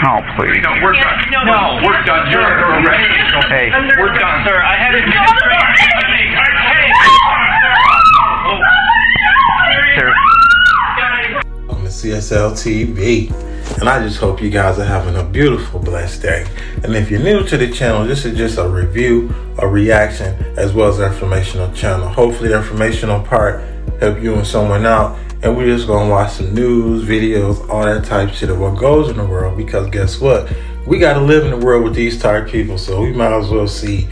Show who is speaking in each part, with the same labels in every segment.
Speaker 1: Oh, please.
Speaker 2: No, we're done. No, we're done. You're under arrest.
Speaker 1: Hey.
Speaker 2: We're done. Sir, I had it.
Speaker 3: On the CSL TV, and I just hope you guys are having a beautiful, blessed day. And if you're new to the channel, this is just a review, a reaction, as well as an informational channel. Hopefully the informational part help you and someone out, and we're just gonna watch some news, videos, all that type shit of what goes in the world, because guess what? We gotta live in the world with these type people, so we might as well see,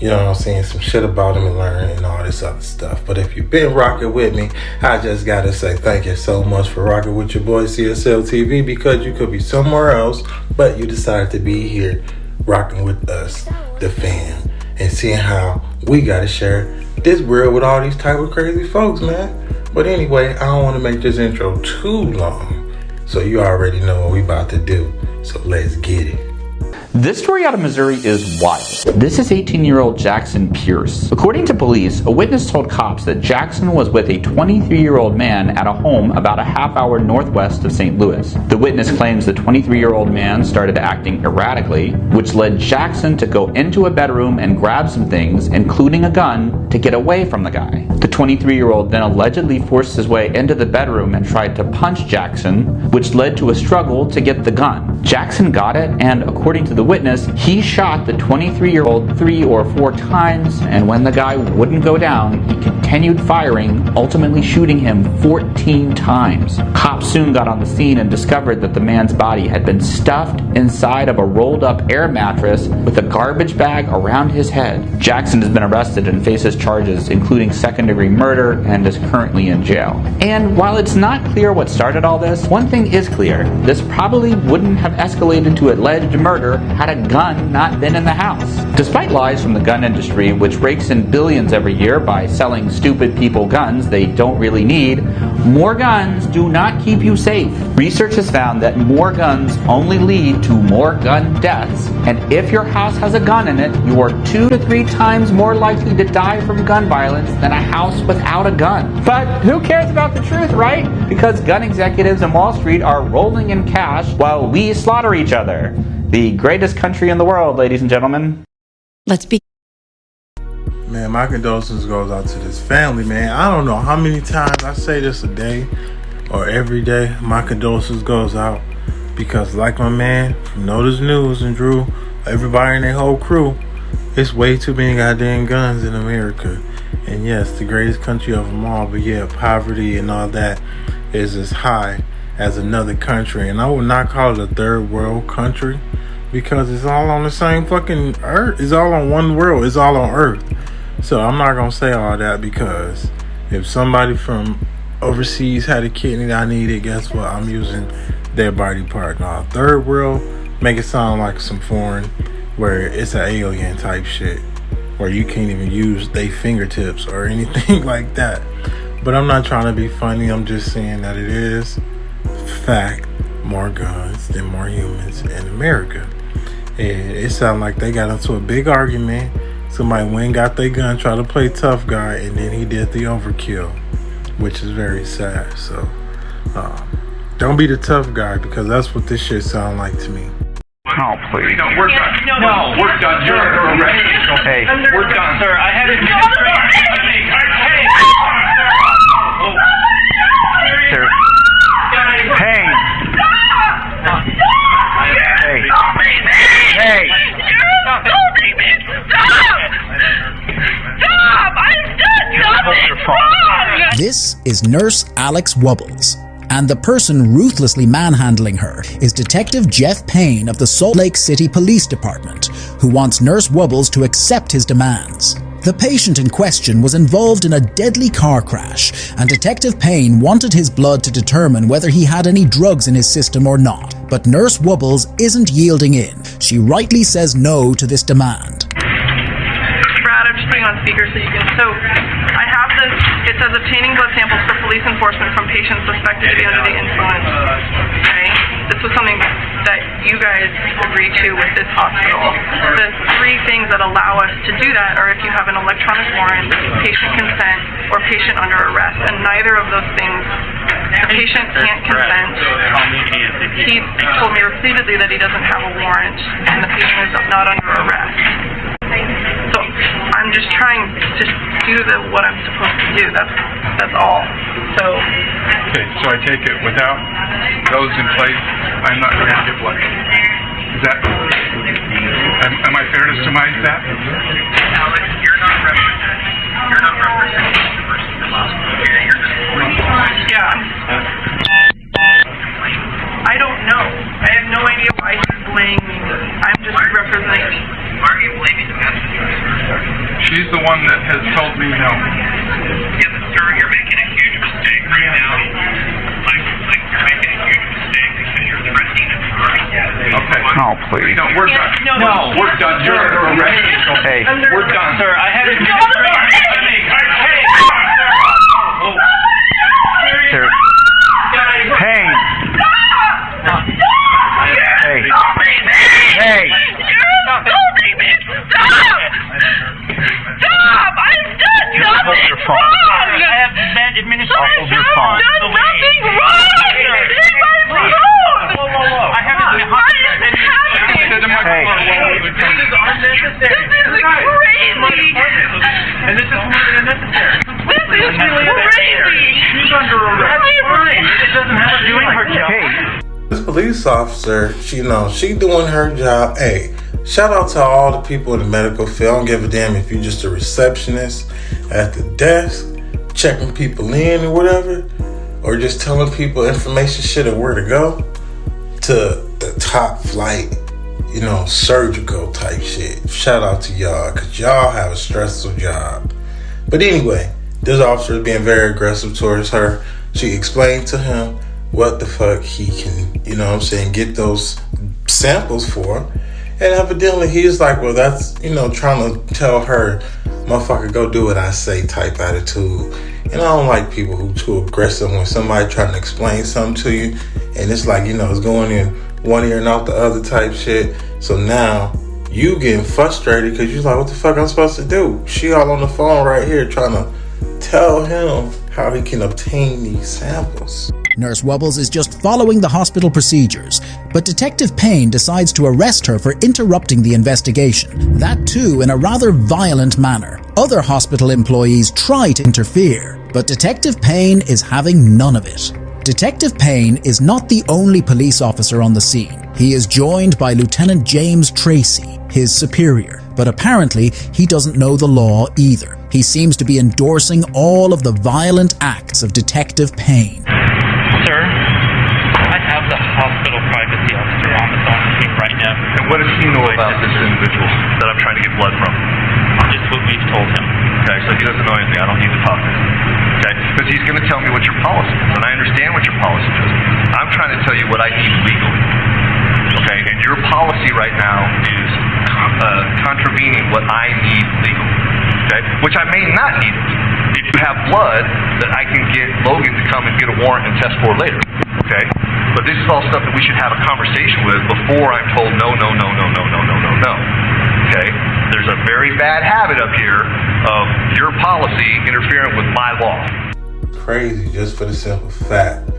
Speaker 3: you know what I'm saying, some shit about them and learn and all this other stuff. But if you've been rocking with me, I just gotta say thank you so much for rocking with your boy CSL TV, because you could be somewhere else, but you decided to be here rocking with us, the fam, and seeing how we gotta share this world with all these type of crazy folks, man. But anyway, I don't want to make this intro too long, so you already know what we about to do. So let's get it.
Speaker 1: This story out of Missouri is wild. This is 18-year-old Jackson Pierce. According to police, a witness told cops that Jackson was with a 23-year-old man at a home about a half-hour northwest of St. Louis. The witness claims the 23-year-old man started acting erratically, which led Jackson to go into a bedroom and grab some things, including a gun, to get away from the guy. The 23-year-old then allegedly forced his way into the bedroom and tried to punch Jackson, which led to a struggle to get the gun. Jackson got it, and according to the witness, he shot the 23-year-old 3 or 4 times, and when the guy wouldn't go down, he continued firing, ultimately shooting him 14 times. Cops soon got on the scene and discovered that the man's body had been stuffed inside of a rolled-up air mattress with a garbage bag around his head. Jackson has been arrested and faces charges including second-degree murder and is currently in jail. And while it's not clear what started all this, one thing is clear: this probably wouldn't have escalated to alleged murder had a gun not been in the house. Despite lies from the gun industry, which rakes in billions every year by selling stupid people guns they don't really need, more guns do not keep you safe. Research has found that more guns only lead to more gun deaths, and if your house has a gun in it, you are 2 to 3 times more likely to die from gun violence than a house without a gun. But who cares about the truth, right? Because gun executives in Wall Street are rolling in cash while we slaughter each other. The greatest country in the world, ladies and gentlemen.
Speaker 4: Let's be.
Speaker 3: Man, my condolences goes out to this family, man. I don't know how many times I say this a day or every day. My condolences goes out because, like my man from Notice News and Drew, everybody in their whole crew, it's way too many goddamn guns in America. And yes, the greatest country of them all, but yeah, poverty and all that is as high as another country. And I would not call it a third world country, because it's all on the same fucking earth. It's all on one world. It's all on earth. So I'm not gonna say all that, because if somebody from overseas had a kidney that I needed, guess what? I'm using their body part. Now, third world, make it sound like some foreign, where it's an alien type shit, where you can't even use their fingertips or anything like that. But I'm not trying to be funny. I'm just saying that it is fact. More guns than more humans in America. And it sounded like they got into a big argument. Somebody went and got their gun, tried to play tough guy, and then he did the overkill, which is very sad. So don't be the tough guy, because that's what this shit sound like to me.
Speaker 1: Oh, please.
Speaker 2: No, we're done. No, we're done. You're under arrest.
Speaker 1: Hey.
Speaker 2: We're done. Sir, I had it.
Speaker 1: Sir. Hey. Hey.
Speaker 5: Stop! I've done nothing wrong!
Speaker 6: This is Nurse Alex Wubbles, and the person ruthlessly manhandling her is Detective Jeff Payne of the Salt Lake City Police Department, who wants Nurse Wubbles to accept his demands. The patient in question was involved in a deadly car crash, and Detective Payne wanted his blood to determine whether he had any drugs in his system or not. But Nurse Wubbles isn't yielding in. She rightly says no to this demand.
Speaker 7: Brad, I'm just putting on speaker so you can. So I have this. It says obtaining blood samples for police enforcement from patients suspected to be under the influence. Okay, this was something that you guys agree to with this hospital. The three things that allow us to do that are if you have an electronic warrant, patient consent, or patient under arrest. And neither of those things, the patient can't consent. He's told me repeatedly that he doesn't have a warrant, and the patient is not under arrest. So I'm just trying to do what I'm supposed to do. That's all. So.
Speaker 4: Okay, so I take it without those in place, I'm not going to get blood. Is that? Am I fair to surmise that?
Speaker 2: Alex, you're not representing the person from hospital. You're just
Speaker 7: Yeah. I don't know. I have no idea why he's blaming me. I'm just representing.
Speaker 2: Why are you blaming the messenger?
Speaker 4: She's the one that has told me no.
Speaker 2: Yeah, but sir, you're making a huge mistake right now. Like you're making a huge mistake because you're threatening a charge.
Speaker 4: Okay.
Speaker 1: Oh, please.
Speaker 4: No, we're done.
Speaker 2: No, we're done. You're under arrest.
Speaker 1: Hey.
Speaker 2: We're done, sir. I had it. Hey,
Speaker 1: Sir. Hey. Hey. Hey.
Speaker 5: Stop! I've done nothing wrong!
Speaker 2: I have been administrative.
Speaker 5: I've done nothing wrong! Leave my phone!
Speaker 2: I haven't been
Speaker 1: Hey.
Speaker 2: This is unnecessary.
Speaker 5: This is crazy!
Speaker 2: And this is really unnecessary.
Speaker 5: This is crazy!
Speaker 2: She's under arrest. Fine. It doesn't have to do with her job.
Speaker 1: Hey.
Speaker 3: This police officer, she doing her job. Hey, shout out to all the people in the medical field. I don't give a damn if you're just a receptionist at the desk, checking people in or whatever, or just telling people information shit or where to go, to the top flight, surgical type shit. Shout out to y'all, because y'all have a stressful job. But anyway, this officer is being very aggressive towards her. She explained to him what the fuck he can, get those samples for. And evidently he's like, well, that's, trying to tell her, motherfucker, go do what I say type attitude. And I don't like people who too aggressive when somebody trying to explain something to you. And it's like, it's going in one ear and out the other type shit. So now you getting frustrated because you're like, what the fuck I'm supposed to do? She all on the phone right here trying to tell him how he can obtain these samples.
Speaker 6: Nurse Wubbles is just following the hospital procedures, but Detective Payne decides to arrest her for interrupting the investigation. That too in a rather violent manner. Other hospital employees try to interfere, but Detective Payne is having none of it. Detective Payne is not the only police officer on the scene. He is joined by Lieutenant James Tracy, his superior, but apparently he doesn't know the law either. He seems to be endorsing all of the violent acts of Detective Payne.
Speaker 8: Sir, I have the hospital privacy officer on the phone with me right now.
Speaker 4: And what does he know about this individual that I'm trying to get blood from?
Speaker 8: Just what we've told him.
Speaker 4: Okay, so he doesn't know anything. I don't need to talk to him. Okay, because he's going to tell me what your policy is, and I understand what your policy is. I'm trying to tell you what I need legally. Okay, and your policy right now is contravening what I need legally. Okay, which I may not need it. If you have blood that I can get Logan to come and get a warrant and test for later. Okay, but this is all stuff that we should have a conversation with before I'm told no. Okay, there's a very bad habit up here of your policy interfering with my law.
Speaker 3: Crazy, just for the simple fact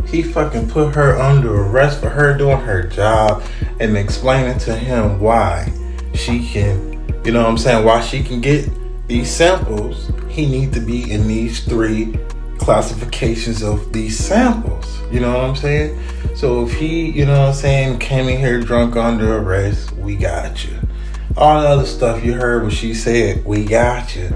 Speaker 3: he fucking put her under arrest for her doing her job and explaining to him why she can, why she can get these samples. He need to be in these 3 classifications of these samples. You know what I'm saying? So if he, came in here drunk under arrest, we got you. All the other stuff you heard when she said, we got you.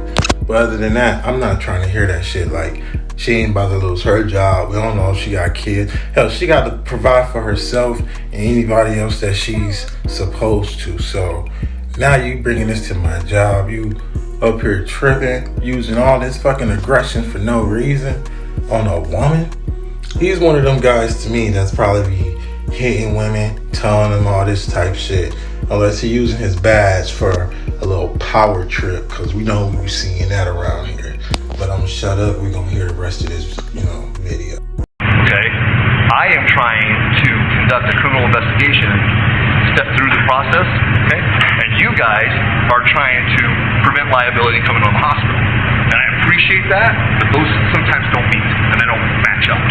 Speaker 3: But other than that, I'm not trying to hear that shit. Like, she ain't about to lose her job. We don't know if she got kids. Hell, she got to provide for herself and anybody else that she's supposed to. So now you bringing this to my job. You up here tripping, using all this fucking aggression for no reason on a woman. He's one of them guys to me that's probably be hitting women, telling them all this type shit, unless he using his badge for a little power trip, because we know we seeing that around here. But I'm gonna shut up. We're gonna hear the rest of this, video.
Speaker 4: Okay, I am trying to conduct a criminal investigation step through the process, okay? And you guys are trying to prevent liability coming on the hospital. And I appreciate that, but those sometimes don't meet, and they don't match up.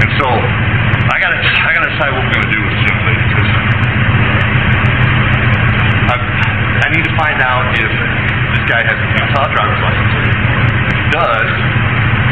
Speaker 4: And so, I gotta decide what we're gonna do with this young lady, because I need to find out if this guy has a Utah driver's license. Does.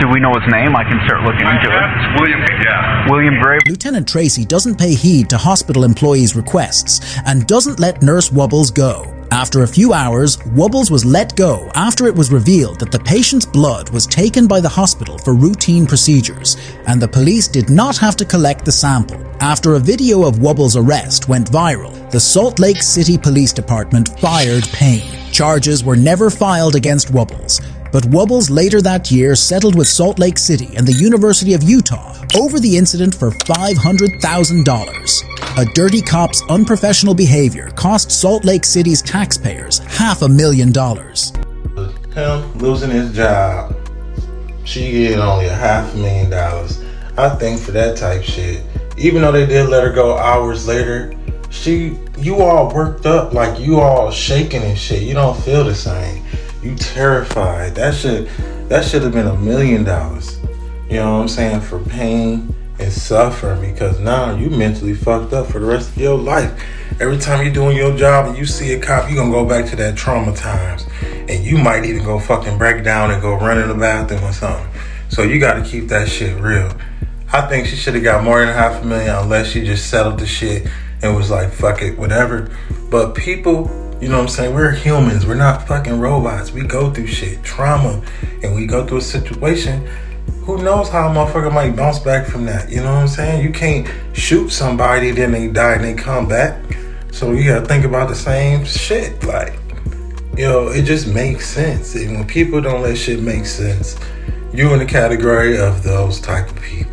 Speaker 1: Do we know his name? I can start looking into it.
Speaker 4: It's William, yeah.
Speaker 1: William Gray.
Speaker 6: Lieutenant Tracy doesn't pay heed to hospital employees' requests and doesn't let Nurse Wubbles go. After a few hours, Wubbles was let go after it was revealed that the patient's blood was taken by the hospital for routine procedures, and the police did not have to collect the sample. After a video of Wubbles' arrest went viral, the Salt Lake City Police Department fired Payne. Charges were never filed against Wubbles, but Wubbles later that year settled with Salt Lake City and the University of Utah over the incident for $500,000. A dirty cop's unprofessional behavior cost Salt Lake City's taxpayers $500,000.
Speaker 3: Him losing his job, she get only $500,000. I think for that type shit, even though they did let her go hours later, you all worked up, like you all shaking and shit. You don't feel the same. You terrified. That should have been $1 million. You know what I'm saying? For pain and suffering, because now you mentally fucked up for the rest of your life. Every time you're doing your job and you see a cop, you're gonna go back to that trauma times, and you might even go fucking break down and go run in the bathroom or something. So you gotta keep that shit real. I think she should have got more than $500,000 unless she just settled the shit and was like, fuck it, whatever. But people, you know what I'm saying, we're humans, we're not fucking robots. We go through shit, trauma, and we go through a situation. Who knows how a motherfucker might bounce back from that? You know what I'm saying? You can't shoot somebody, then they die and they come back. So you gotta think about the same shit. Like, you know, it just makes sense. And when people don't let shit make sense, you're in the category of those type of people.